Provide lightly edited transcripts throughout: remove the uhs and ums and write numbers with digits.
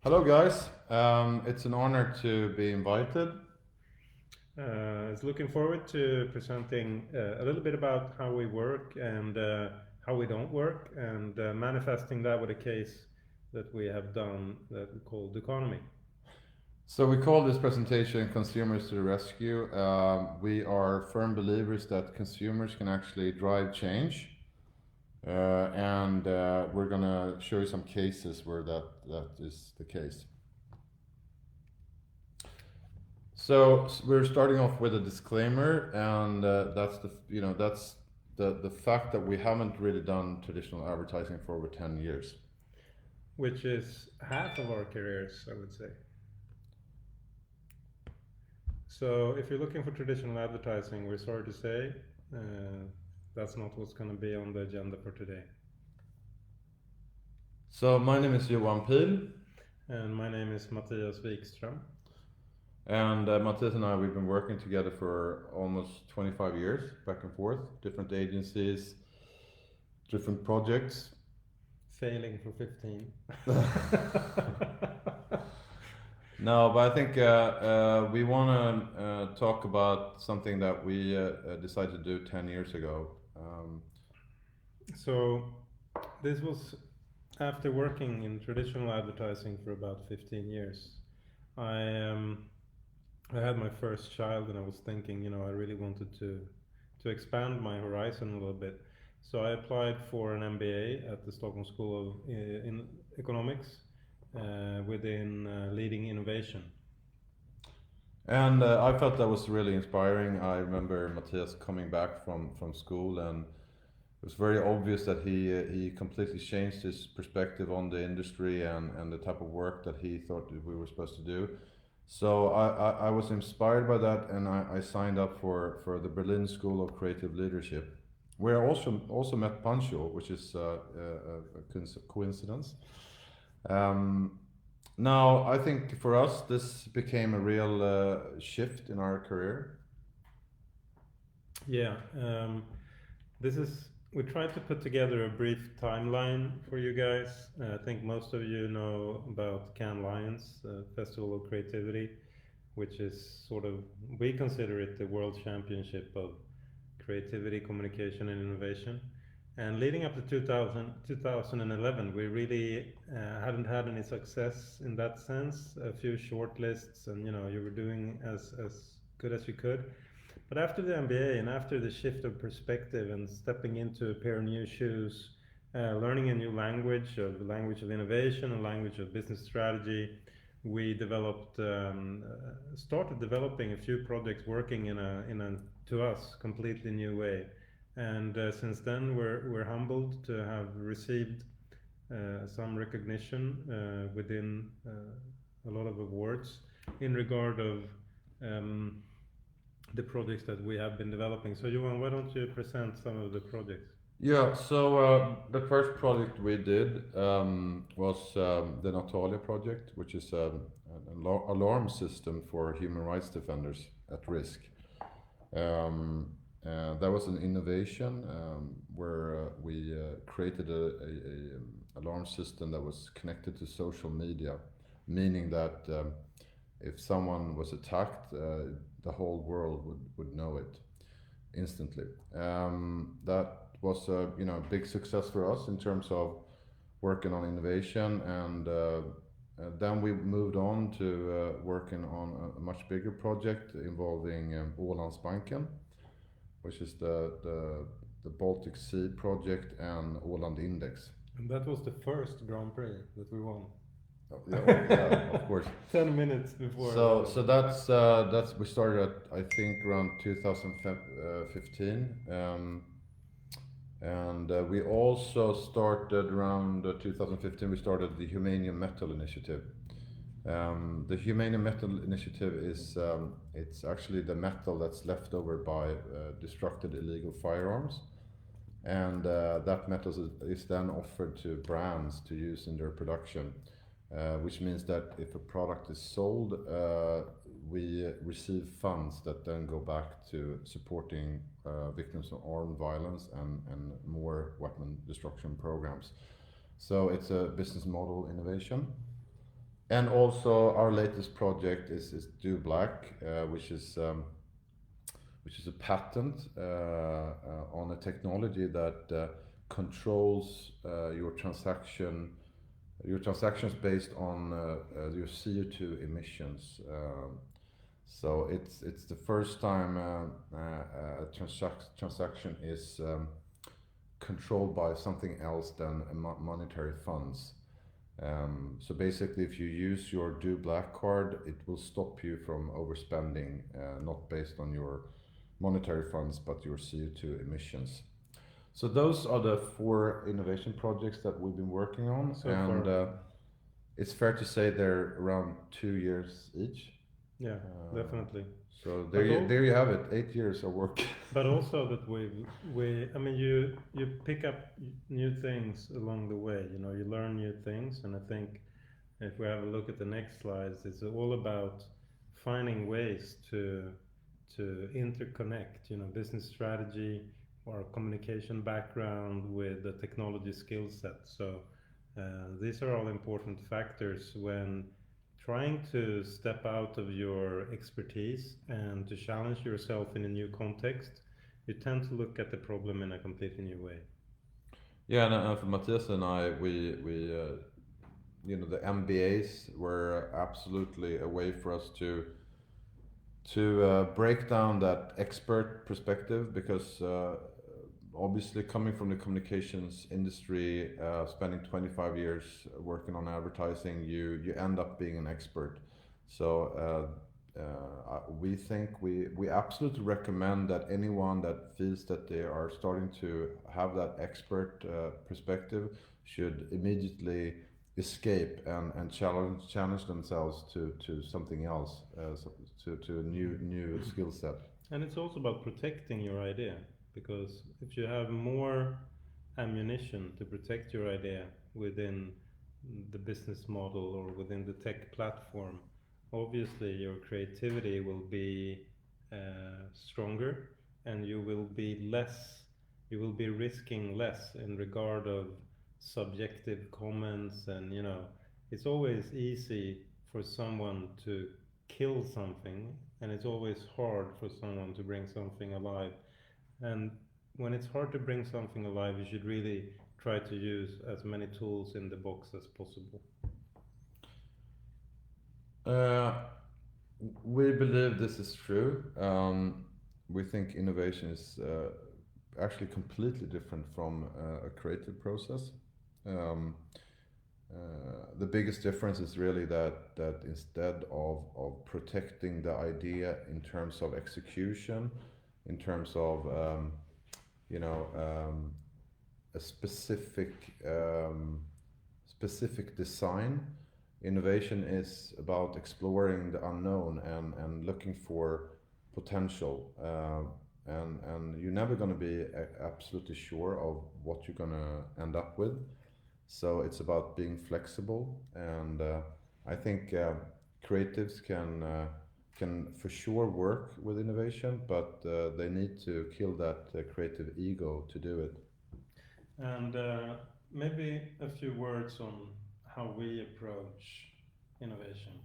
Hello, guys. It's an honor to be invited. Is looking forward to presenting a little bit about how we work and how we don't work, and manifesting that with a case that we have done that we call economy. So, we call this presentation Consumers to the Rescue. We are firm believers that consumers can actually drive change. And we're going to show you some cases where that is the case. So, we're starting off with a disclaimer, and that's the fact that we haven't really done traditional advertising for over 10 years. Which is half of our careers, I would say. So if you're looking for traditional advertising, we're sorry to say that's not what's going to be on the agenda for today. So, my name is Johan Pihil. And my name is Mathias Wikstrom. And Mathias and I, we've been working together for almost 25 years, back and forth, different agencies, different projects. Failing for 15. No, but I think we want to talk about something that we decided to do 10 years ago. So this was after working in traditional advertising for about 15 years. I had my first child, and I was thinking, I really wanted to expand my horizon a little bit. So I applied for an MBA at the Stockholm School of in Economics within leading innovation. And I felt that was really inspiring. I remember Mathias coming back from school, and it was very obvious that he completely changed his perspective on the industry and the type of work that he thought that we were supposed to do. So I was inspired by that, and I signed up for the Berlin School of Creative Leadership, where I also met Pancho, which is a coincidence. Um, Now, I think for us, this became a real shift in our career. Yeah, this is. We tried to put together a brief timeline for you guys. I think most of you know about Cannes Lions, Festival of Creativity, which is sort of, we consider it the world championship of creativity, communication, and innovation. And leading up to 2011, we really hadn't had any success in that sense. A few shortlists, and you were doing as good as you could. But after the MBA and after the shift of perspective and stepping into a pair of new shoes, learning a new language of innovation, a language of business strategy, we started developing a few projects working in a to us completely new way. And since then, we're humbled to have received some recognition within a lot of awards in regard of um, the projects that we have been developing. So Johan, why don't you present some of the projects? Yeah, so the first project we did was the Natalia project, which is an alarm system for human rights defenders at risk. That was an innovation where we created a alarm system that was connected to social media, meaning that if someone was attacked, the whole world would know it instantly. That was a big success for us in terms of working on innovation, and then we moved on to working on a much bigger project involving Ålandsbanken, which is the Baltic Sea project and Åland Index. And that was the first Grand Prix that we won. Oh, yeah, of course. 10 minutes before. So that's we started at, I think, around 2015, and we also started around 2015. We started the Humanium Metal Initiative. The Humanium Metal Initiative is it's actually the metal that's left over by destructed illegal firearms, and that metal is then offered to brands to use in their production, which means that if a product is sold, we receive funds that then go back to supporting victims of armed violence and more weapon destruction programs. So it's a business model innovation. And also our latest project is Do Black, which is a patent on a technology that controls your transactions based on your CO2 emissions. So it's the first time transaction is controlled by something else than monetary funds. So basically, if you use your Do Black card, it will stop you from overspending, not based on your monetary funds, but your CO2 emissions. So those are the four innovation projects that we've been working on, So and far. it's fair to say they're around 2 years each. Yeah, definitely. So But there you have it, 8 years of work. But also that I mean, you pick up new things along the way. You know, you learn new things, and I think if we have a look at the next slides, it's all about finding ways to interconnect. You know, business strategy or communication background with the technology skill set. So these are all important factors when trying to step out of your expertise and to challenge yourself in a new context. You tend to look at the problem in a completely new way. Yeah, and for Matthias and I, we the MBAs were absolutely a way for us to break down that expert perspective, because obviously coming from the communications industry, spending 25 years working on advertising, you end up being an expert. So we think we absolutely recommend that anyone that feels that they are starting to have that expert perspective should immediately escape and challenge themselves to something else, to a new skill set. And it's also about protecting your idea, because if you have more ammunition to protect your idea within the business model or within the tech platform, obviously your creativity will be stronger, and you will be risking less in regard of subjective comments. And you know, it's always easy for someone to kill something, and it's always hard for someone to bring something alive. And when it's hard to bring something alive, you should really try to use as many tools in the box as possible. Uh, we believe this is true. We think innovation is actually completely different from a creative process. Um, the biggest difference is really that instead of protecting the idea in terms of execution, in terms of you know a specific design, innovation is about exploring the unknown and looking for potential. And you're never going to be absolutely sure of what you're going to end up with. So it's about being flexible, and I think creatives can for sure work with innovation, but they need to kill that creative ego to do it. And maybe a few words on how we approach innovation.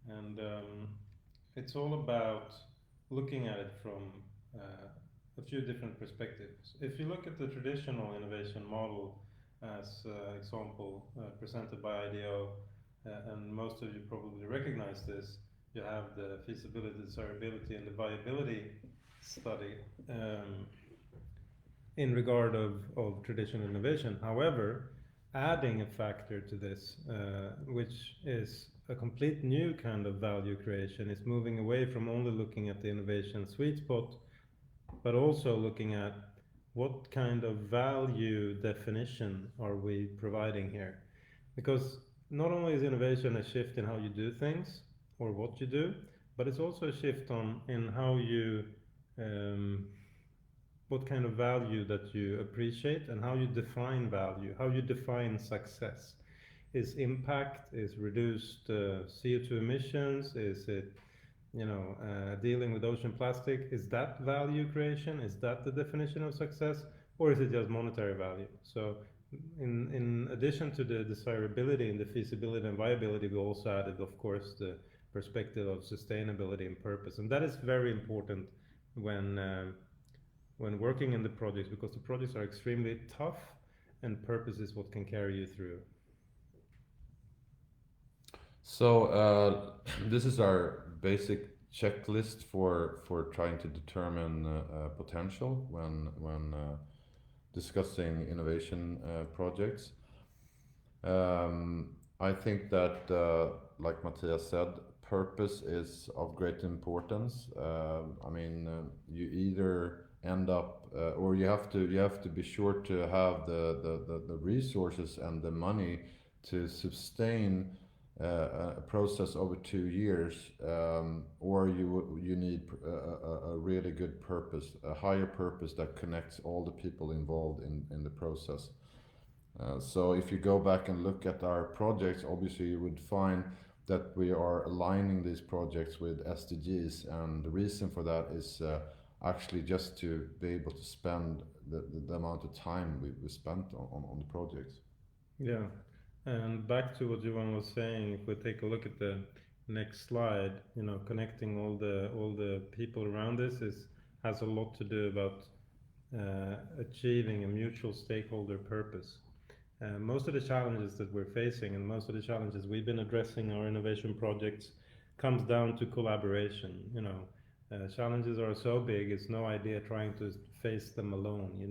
And it's all about looking at it from a few different perspectives. If you look at the traditional innovation model, as example presented by IDEO, and most of you probably recognize this, you have the feasibility, desirability, and the viability study in regard of traditional innovation. However, adding a factor to this, which is a complete new kind of value creation, is moving away from only looking at the innovation sweet spot, but also looking at what kind of value definition are we providing here. Because not only is innovation a shift in how you do things or what you do, but it's also a shift in how you what kind of value that you appreciate and how you define value, how you define success. Is impact, is reduced CO2 emissions, is it dealing with ocean plastic? Is that value creation? Is that the definition of success, or is it just monetary value? So in addition to the desirability and the feasibility and viability, we also added, of course, the perspective of sustainability and purpose, and that is very important when uh, when working in the projects, because the projects are extremely tough, and purpose is what can carry you through. So this is our basic checklist for trying to determine potential when discussing innovation projects. I think that, like Mathias said, purpose is of great importance. I mean, you either end up, or you have to be sure to have the resources and the money to sustain a process over 2 years, or you need a really good purpose, a higher purpose that connects all the people involved in the process. So if you go back and look at our projects, obviously you would find that we are aligning these projects with SDGs, and the reason for that is actually just to be able to spend the amount of time we spent on the projects. Yeah, and back to what Johan was saying, if we take a look at the next slide, connecting all the people around this is has a lot to do about achieving a mutual stakeholder purpose. Most of the challenges that we're facing and most of the challenges we've been addressing in our innovation projects comes down to collaboration. Challenges are so big, it's no idea trying to face them alone. You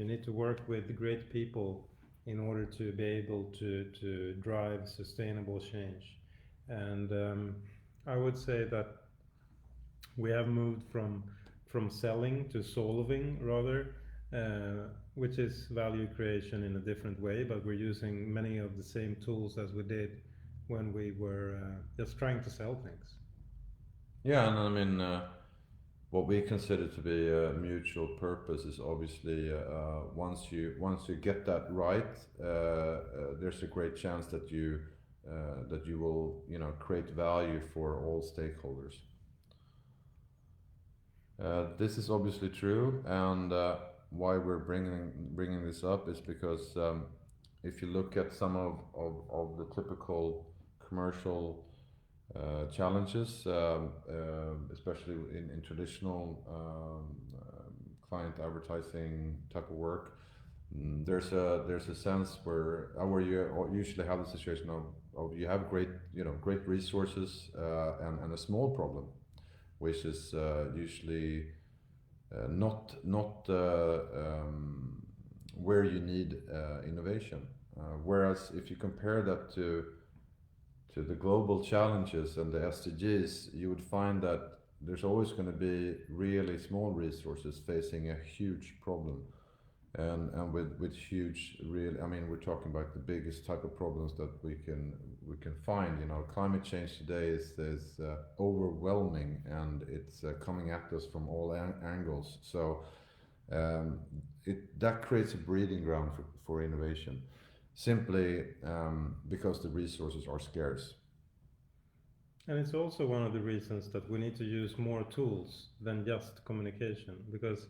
need to work with great people in order to be able to drive sustainable change. And I would say that we have moved from selling to solving rather, which is value creation in a different way, but we're using many of the same tools as we did when we were just trying to sell things. Yeah, and I mean, what we consider to be a mutual purpose is obviously once you get that right, there's a great chance that you will create value for all stakeholders. This is obviously true, and why we're bringing this up is because if you look at some of the typical commercial challenges, especially in traditional client advertising type of work, there's a sense where you usually have the situation of you have great resources and a small problem, which is usually not where you need innovation. Whereas if you compare that to the global challenges and the SDGs, you would find that there's always going to be really small resources facing a huge problem, and with huge real, I mean, we're talking about the biggest type of problems that we can find. Climate change today is overwhelming, and it's coming at us from all angles. So that creates a breeding ground for innovation, simply because the resources are scarce. And it's also one of the reasons that we need to use more tools than just communication, because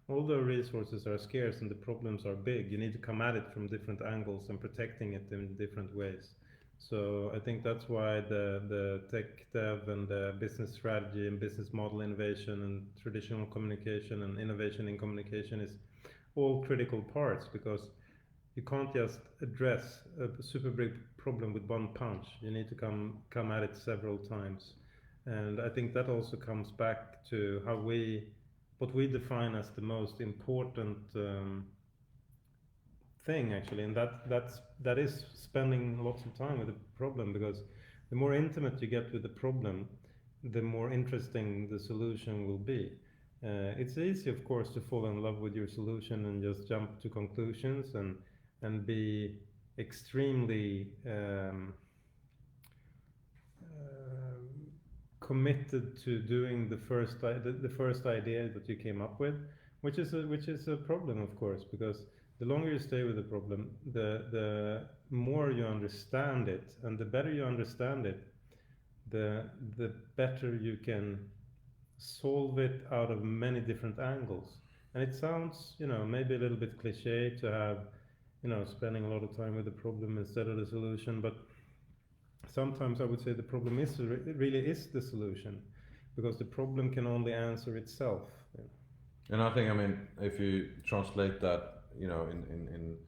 although resources are scarce and the problems are big, you need to come at it from different angles and protecting it in different ways. So I think that's why the tech dev and the business strategy and business model innovation and traditional communication and innovation in communication is all critical parts, because you can't just address a super big problem with one punch. You need to come at it several times, and I think that also comes back to what we define as the most important thing, actually, and that is spending lots of time with the problem, because the more intimate you get with the problem, the more interesting the solution will be. It's easy, of course, to fall in love with your solution and just jump to conclusions and be extremely committed to doing the first idea that you came up with, which is a problem, of course, because the longer you stay with the problem, the more you understand it, and the better you understand it, the better you can solve it out of many different angles. And it sounds, maybe a little bit cliche to have spending a lot of time with the problem instead of the solution. But sometimes I would say the problem it really is the solution, because the problem can only answer itself. And I think, I mean, if you translate that, in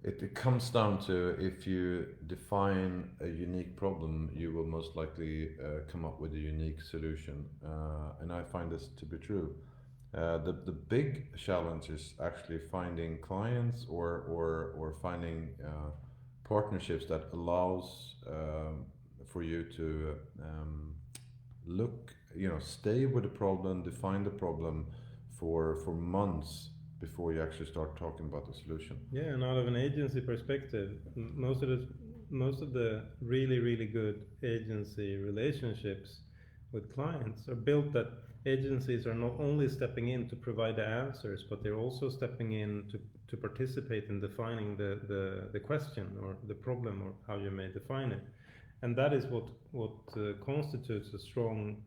it comes down to, if you define a unique problem, you will most likely come up with a unique solution. And I find this to be true. The big challenge is actually finding clients, or finding partnerships that allows for you to look, stay with the problem, define the problem for months before you actually start talking about the solution. Yeah, and out of an agency perspective, most of the really good agency relationships with clients are built that agencies are not only stepping in to provide the answers, but they're also stepping in to participate in defining the question or the problem, or how you may define it. And that is what constitutes a strong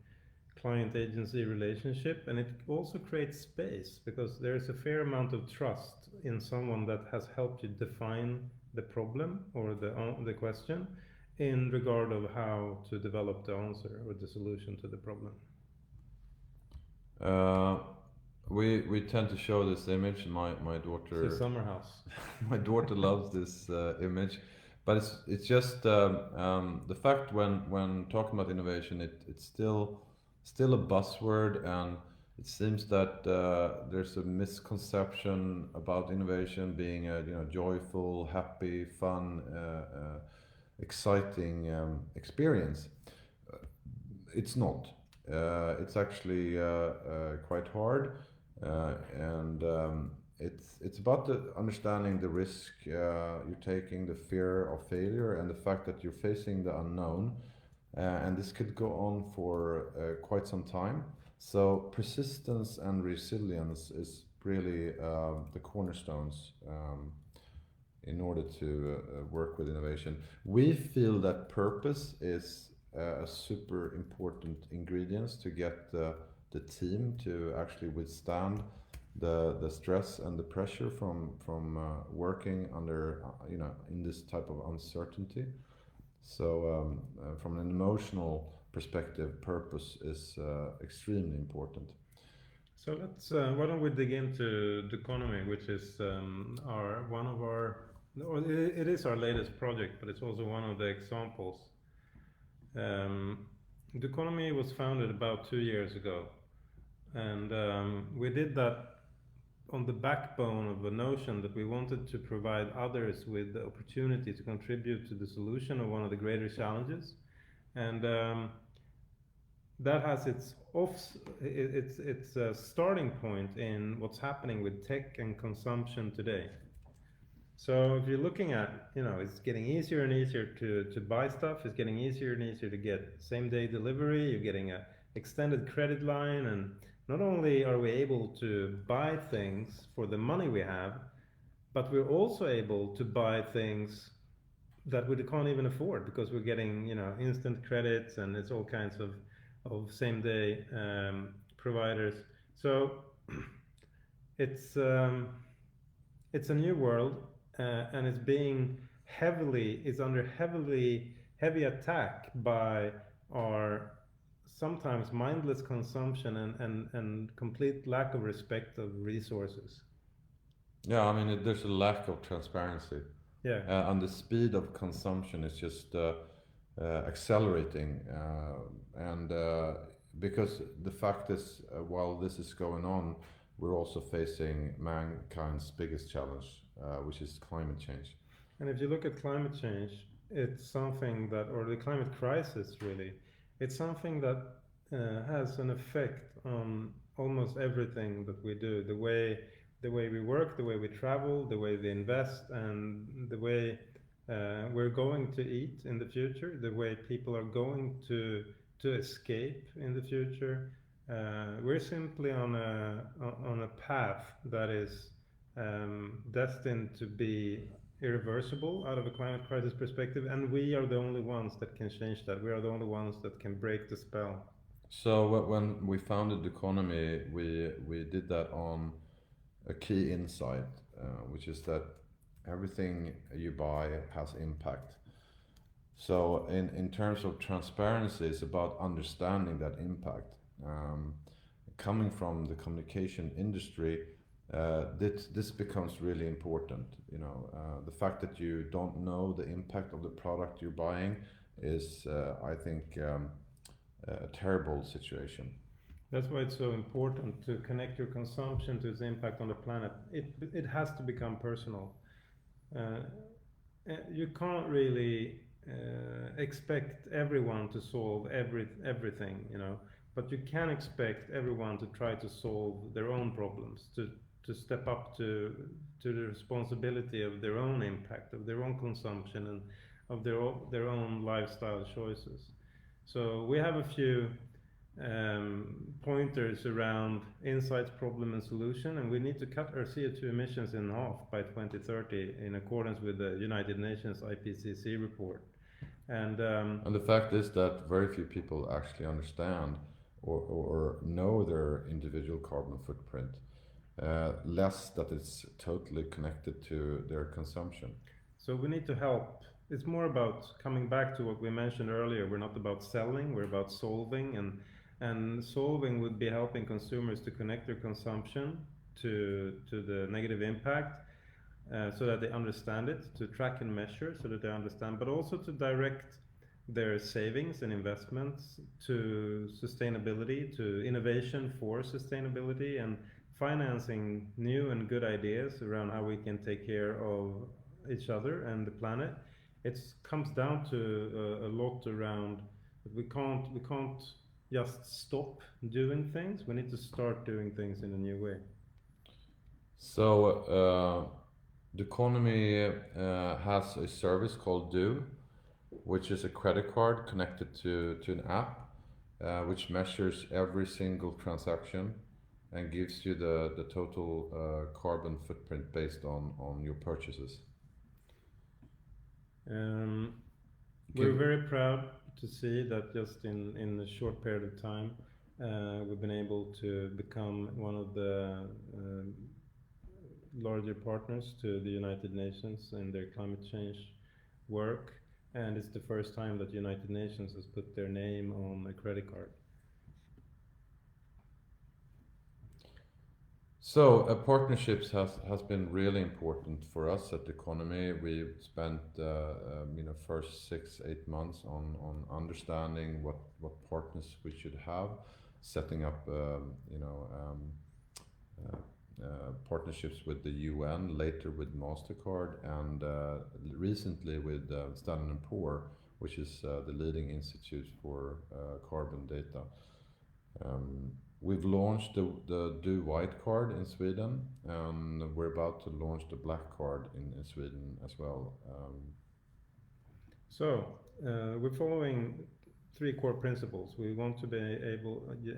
client agency relationship. And it also creates space, because there's a fair amount of trust in someone that has helped you define the problem or the question, in regard of how to develop the answer or the solution to the problem. We tend to show this image, and my daughter. It's a summer house. My daughter loves this image, but it's just the fact, when talking about innovation, it's still a buzzword, and it seems that there's a misconception about innovation being a joyful, happy, fun, exciting experience. It's not. It's actually quite hard, and it's about understanding the risk you're taking, the fear of failure, and the fact that you're facing the unknown. And this could go on for quite some time. So persistence and resilience is really the cornerstones in order to work with innovation. We feel that purpose is a super important ingredient to get the team to actually withstand the stress and the pressure from working under in this type of uncertainty. So from an emotional perspective, purpose is extremely important. So let's why don't we dig into Duconomy, which is it is our latest project, but it's also one of the examples. Duconomy was founded about 2 years ago, and we did that on the backbone of a notion that we wanted to provide others with the opportunity to contribute to the solution of one of the greater challenges. And that has its starting point in what's happening with tech and consumption today. So if you're looking at, it's getting easier and easier to buy stuff. It's getting easier and easier to get same-day delivery. You're getting an extended credit line, and not only are we able to buy things for the money we have, but we're also able to buy things that we can't even afford, because we're getting instant credits, and it's all kinds of same-day providers. So it's a new world, and it's under heavy attack by our sometimes mindless consumption and complete lack of respect of resources. Yeah, I mean, there's a lack of transparency. Yeah. And the speed of consumption is just accelerating. And because the fact is, while this is going on, we're also facing mankind's biggest challenge, which is climate change. And if you look at climate change, it's something that, or the climate crisis really, it's something that has an effect on almost everything that we do. The way we work, the way we travel, the way we invest, and the way we're going to eat in the future, the way people are going to escape in the future. We're simply on a path that is destined to be irreversible out of a climate crisis perspective, and we are the only ones that can change that. We are the only ones that can break the spell. So when we founded Duconomy, we did that on a key insight, which is that everything you buy has impact. So in terms of transparency, it's about understanding that impact. Coming from the communication industry, this becomes really important. The fact that you don't know the impact of the product you're buying is, I think, a terrible situation. That's why it's so important to connect your consumption to its impact on the planet. It has to become personal. Uh, you can't really expect everyone to solve everything, but you can expect everyone to try to solve their own problems, to step up to the responsibility of their own impact, of their own consumption, and of their own lifestyle choices. So we have a few pointers around insights, problem, and solution, and we need to cut our CO2 emissions in half by 2030 in accordance with the United Nations IPCC report. And the fact is that very few people actually understand or know their individual carbon footprint, less that it's totally connected to their consumption. So we need to help. It's more about coming back to what we mentioned earlier. We're not about selling, we're about solving, and solving would be helping consumers to connect their consumption to the negative impact, so that they understand it, to track and measure so that they understand, but also to direct their savings and investments to sustainability, to innovation for sustainability, and financing new and good ideas around how we can take care of each other and the planet. It comes down to a lot around that we can't just stop doing things. We need to start doing things in a new way. So the economy has a service called Do, which is a credit card connected to an app, which measures every single transaction and gives you the total carbon footprint based on your purchases. We're very proud to see that just in a short period of time, we've been able to become one of the larger partners to the United Nations in their climate change work, and it's the first time that the United Nations has put their name on a credit card. So partnerships has been really important for us at the economy. We spent first 6-8 months on understanding what partners we should have, setting up partnerships with the UN, later with MasterCard, and recently with Standard & Poor, which is the leading institute for carbon data. We've launched the Do White card in Sweden, and we're about to launch the Black card in Sweden as well. We're following 3 core principles. We want to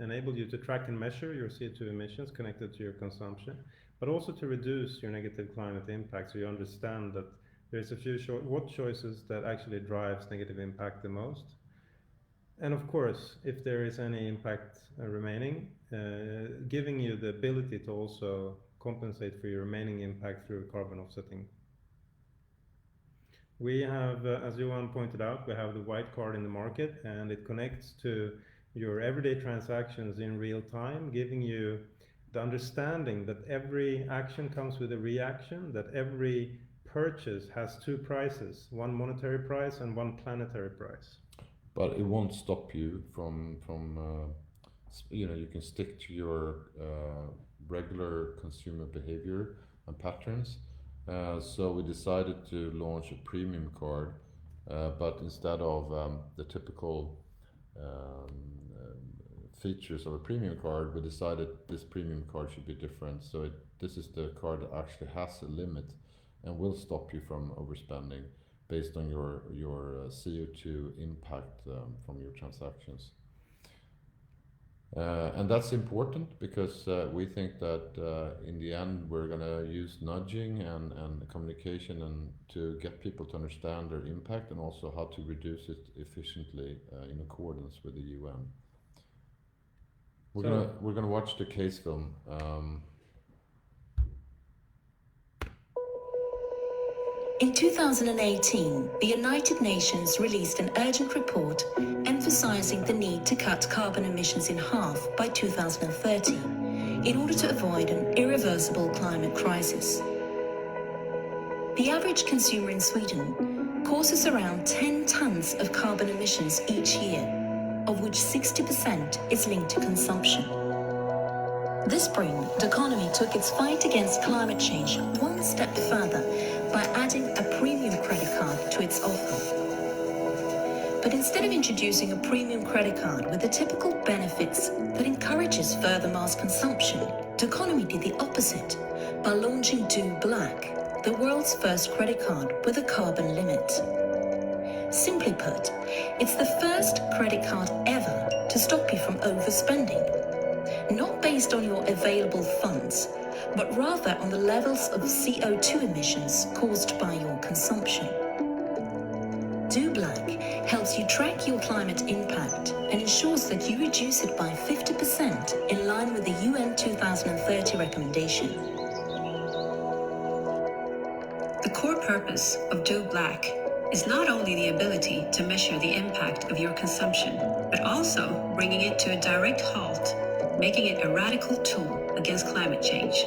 enable you to track and measure your CO2 emissions connected to your consumption, but also to reduce your negative climate impact, so you understand that there's a few what choices that actually drives negative impact the most. And of course, if there is any impact remaining, giving you the ability to also compensate for your remaining impact through carbon offsetting. We have, as Johan pointed out, we have the white card in the market, and it connects to your everyday transactions in real time, giving you the understanding that every action comes with a reaction, that every purchase has 2 prices, one monetary price and one planetary price. But it won't stop you from you can stick to your regular consumer behavior and patterns. So we decided to launch a premium card, but instead of the typical features of a premium card, we decided this premium card should be different. So this is the card that actually has a limit and will stop you from overspending based on your CO2 impact from your transactions. And that's important because we think that in the end we're going to use nudging and communication and to get people to understand their impact and also how to reduce it efficiently in accordance with the UN. We're gonna watch the case film. In 2018, the United Nations released an urgent report emphasizing the need to cut carbon emissions in half by 2030 in order to avoid an irreversible climate crisis. The average consumer in Sweden causes around 10 tons of carbon emissions each year, of which 60% is linked to consumption. This spring, the economy took its fight against climate change one step further by adding a premium credit card to its offer. But instead of introducing a premium credit card with the typical benefits that encourages further mass consumption, the economy did the opposite by launching Do Black, the world's first credit card with a carbon limit. Simply put, it's the first credit card ever to stop you from overspending, not based on your available funds, but rather on the levels of CO2 emissions caused by your consumption. Do Black helps you track your climate impact and ensures that you reduce it by 50% in line with the UN 2030 recommendation. The core purpose of Do Black is not only the ability to measure the impact of your consumption, but also bringing it to a direct halt, making it a radical tool against climate change.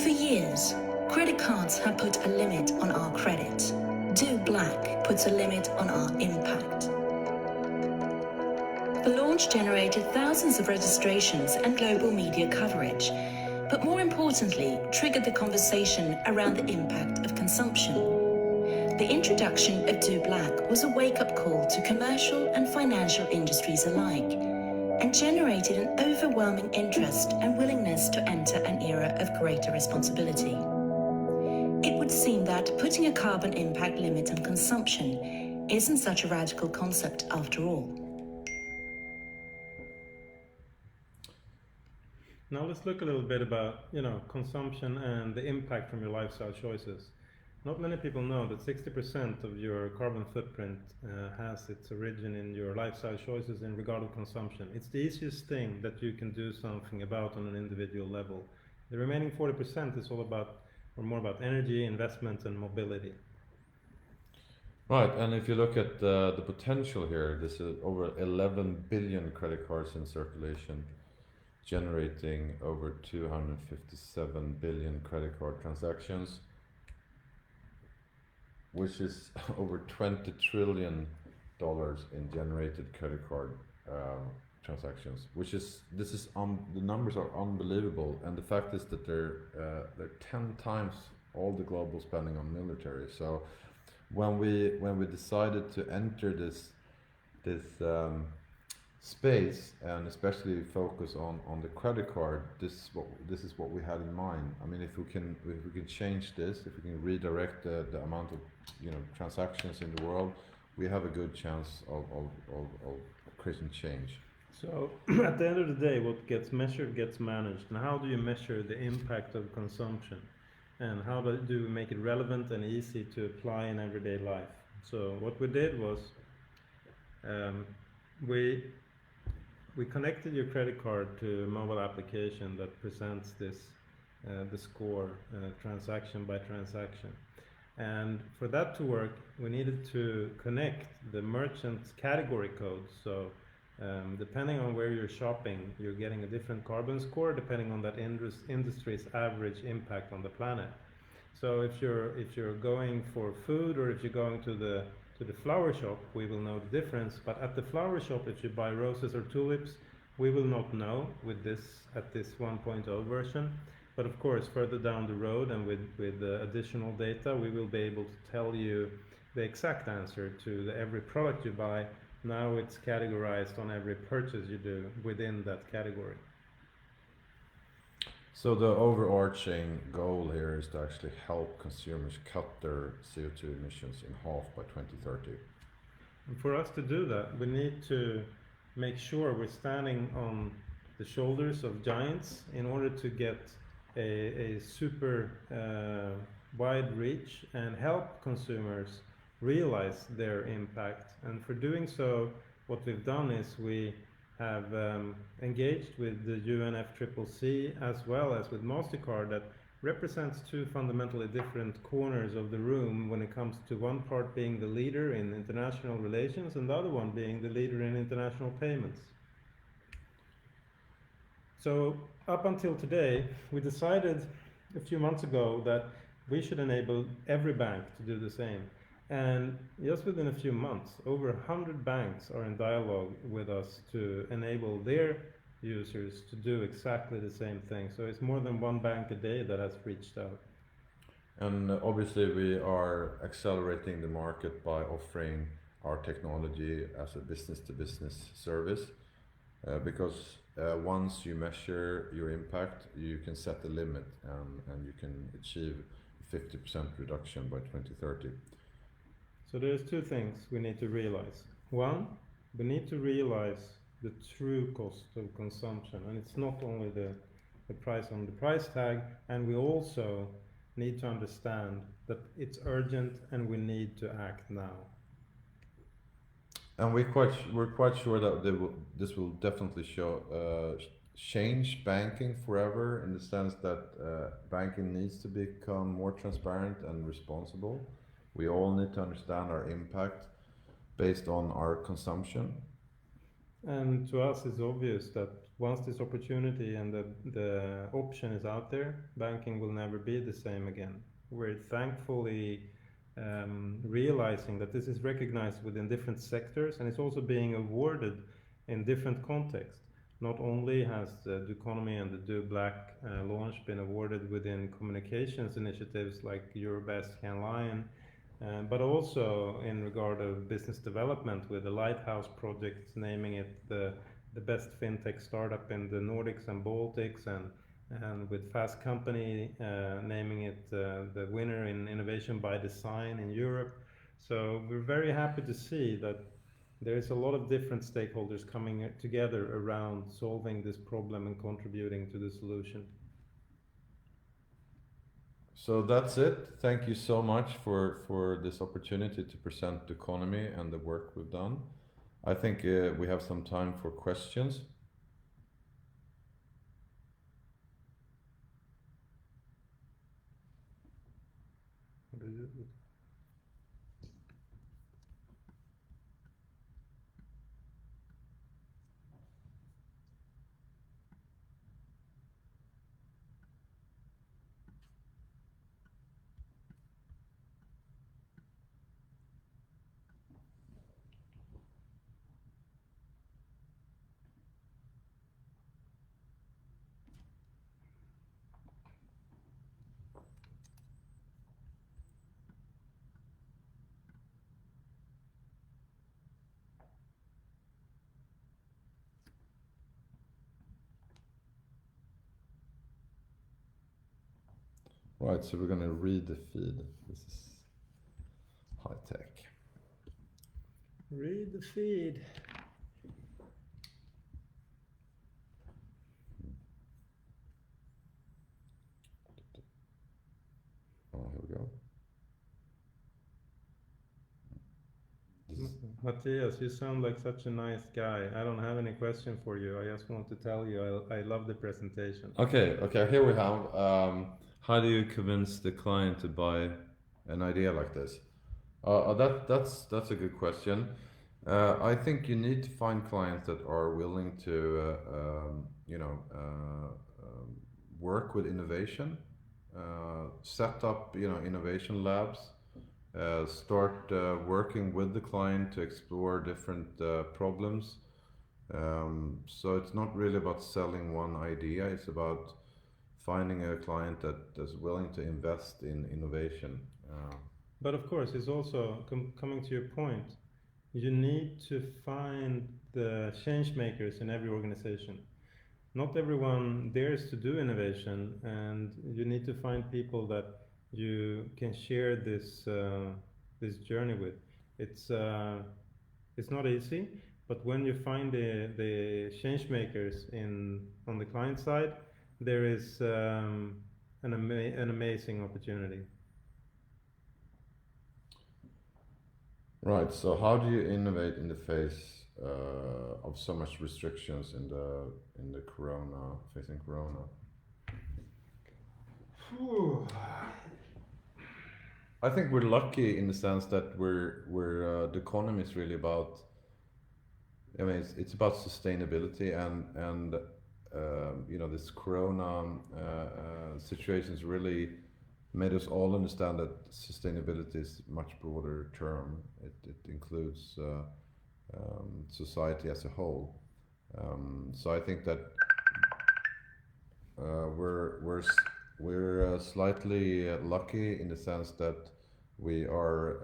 For years, credit cards have put a limit on our credit. Do Black puts a limit on our impact. The launch generated thousands of registrations and global media coverage, but more importantly, triggered the conversation around the impact of consumption. The introduction of Do Black was a wake-up call to commercial and financial industries alike, and generated an overwhelming interest and willingness to enter an era of greater responsibility. It would seem that putting a carbon impact limit on consumption isn't such a radical concept after all. Now let's look a little bit about, consumption and the impact from your lifestyle choices. Not many people know that 60% of your carbon footprint has its origin in your lifestyle choices in regard to consumption. It's the easiest thing that you can do something about on an individual level. The remaining 40% is all about, or more about, energy, investment, and mobility. Right, and if you look at the potential here, this is over 11 billion credit cards in circulation, generating over 257 billion credit card transactions, which is over $20 trillion in generated credit card transactions. The numbers are unbelievable, and the fact is that they're 10 times all the global spending on military. So when we decided to enter this space, and especially focus on the credit card, this is what we had in mind. I mean, if we can change this, if we can redirect the amount of transactions in the world, we have a good chance of creating change. So at the end of the day, what gets measured gets managed. And how do you measure the impact of consumption? And how do you make it relevant and easy to apply in everyday life? So what we did was we connected your credit card to a mobile application that presents this the score transaction by transaction. And for that to work, we needed to connect the merchant's category code. So depending on where you're shopping, you're getting a different carbon score depending on that industry's average impact on the planet. So if you're going for food, or if you're going to the flower shop, we will know the difference. But at the flower shop, if you buy roses or tulips, we will not know at this 1.0 version. But of course, further down the road and with additional data, we will be able to tell you the exact answer to every product you buy. Now it's categorized on every purchase you do within that category. So the overarching goal here is to actually help consumers cut their CO2 emissions in half by 2030. And for us to do that, we need to make sure we're standing on the shoulders of giants in order to get a super wide reach and help consumers realize their impact. And for doing so, what we've done is we have engaged with the UNFCCC as well as with MasterCard, that represents two fundamentally different corners of the room when it comes to one part being the leader in international relations and the other one being the leader in international payments. So up until today, we decided a few months ago that we should enable every bank to do the same. And just within a few months, over 100 banks are in dialogue with us to enable their users to do exactly the same thing. So it's more than one bank a day that has reached out. And obviously, we are accelerating the market by offering our technology as a business-to-business service, because once you measure your impact, you can set the limit, and you can achieve 50% reduction by 2030. So there's two things we need to realize. One, we need to realize the true cost of consumption, and it's not only the price on the price tag, and we also need to understand that it's urgent and we need to act now. And we're quite sure that this will definitely change banking forever, in the sense that banking needs to become more transparent and responsible. We all need to understand our impact based on our consumption. And to us, it's obvious that once this opportunity and the option is out there, banking will never be the same again. We're thankfully realizing that this is recognized within different sectors, and it's also being awarded in different contexts. Not only has the Duconomy and the Do Black launch been awarded within communications initiatives like Your Best Can Lion, but also in regard of business development, with the Lighthouse project naming it the best fintech startup in the Nordics and Baltics, and with Fast Company naming it the winner in innovation by design in Europe. So we're very happy to see that there is a lot of different stakeholders coming together around solving this problem and contributing to the solution. So that's it. Thank you so much for this opportunity to present the economy and the work we've done. I think we have some time for questions. Right, so we're going to read the feed. This is high tech. Read the feed. Oh, here we go. Mathias, you sound like such a nice guy. I don't have any question for you. I just want to tell you I love the presentation. Okay, here we have. How do you convince the client to buy an idea like this? That's a good question. I think you need to find clients that are willing to, work with innovation, set up, innovation labs, start working with the client to explore different problems. So it's not really about selling one idea, it's about finding a client that is willing to invest in innovation. But of course, it's also coming to your point, you need to find the change makers in every organization. Not everyone dares to do innovation, and you need to find people that you can share this journey with. It's not easy, but when you find the change makers on the client side, there is an amazing opportunity. Right. So how do you innovate in the face of so much restrictions in the facing Corona? I think we're lucky in the sense that the economy is really about. I mean, it's about sustainability and this Corona situation's really made us all understand that sustainability is much broader term. It includes society as a whole. So I think that we're slightly lucky in the sense that we are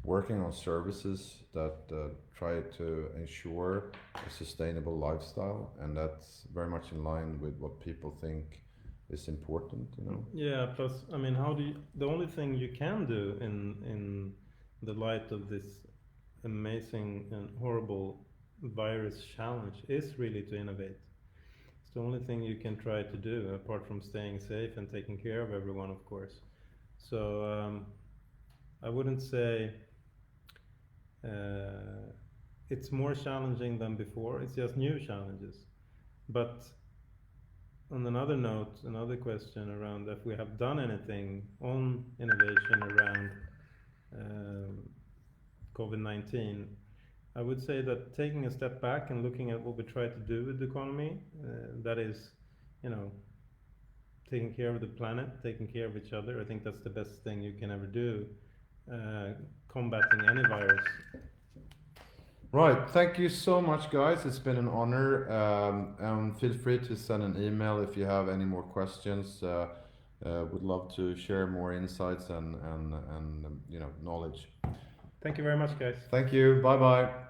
working on services that try to ensure a sustainable lifestyle, and that's very much in line with what people think is important. Yeah. Plus, I mean, the only thing you can do in the light of this amazing and horrible virus challenge is really to innovate. It's the only thing you can try to do, apart from staying safe and taking care of everyone, of course. So I wouldn't say it's more challenging than before. It's just new challenges. But on another note, another question around if we have done anything on innovation around COVID-19, I would say that taking a step back and looking at what we try to do with the economy, that is, taking care of the planet, taking care of each other. I think that's the best thing you can ever do, combating any virus. Right. Thank you so much, guys. It's been an honor. Feel free to send an email if you have any more questions. Would love to share more insights and knowledge. Thank you very much, guys. Thank you. Bye bye.